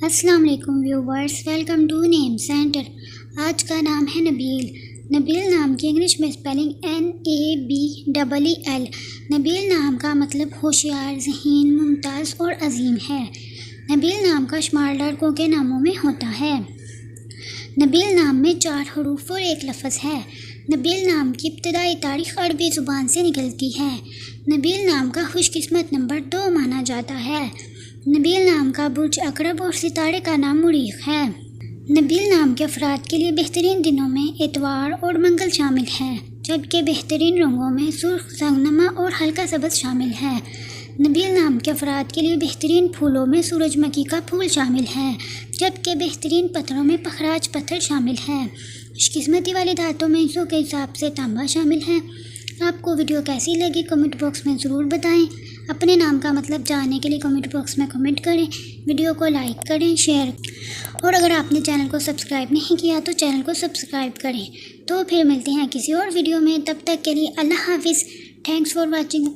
السلام علیکم viewers, welcome to name center. آج کا نام ہے نبیل۔ نبیل نام کی انگلش میں اسپیلنگ NABEEL۔ نبیل نام کا مطلب ہوشیار، ذہین، ممتاز اور عظیم ہے۔ نبیل نام کا شمار لڑکوں کے ناموں میں ہوتا ہے۔ نبیل نام میں 4 حروف اور 1 لفظ ہے۔ نبیل نام کی ابتدائی تاریخ عربی زبان سے نکلتی ہے۔ نبیل نام کا خوش قسمت نمبر 2 مانا جاتا ہے۔ نبیل نام کا برج عقرب اور ستارے کا نام مریخ ہے۔ نبیل نام کے افراد کے لیے بہترین دنوں میں اتوار اور منگل شامل ہے، جبکہ بہترین رنگوں میں سرخ، سنگنما اور ہلکا سبز شامل ہے۔ نبیل نام کے افراد کے لیے بہترین پھولوں میں سورج مکھی کا پھول شامل ہے، جبکہ بہترین پتھروں میں پخراج پتھر شامل ہے۔ خوش قسمتی والی دھاتوں میں حصوں کے حساب سے تانبا شامل ہے۔ آپ کو ویڈیو کیسی لگی کمنٹ باکس میں ضرور بتائیں۔ اپنے نام کا مطلب جاننے کے لیے کمنٹ باکس میں کمنٹ کریں، ویڈیو کو لائک کریں، شیئر، اور اگر آپ نے چینل کو سبسکرائب نہیں کیا تو چینل کو سبسکرائب کریں۔ تو پھر ملتے ہیں کسی اور ویڈیو میں، تب تک کے لیے اللہ حافظ۔ Thanks for watching.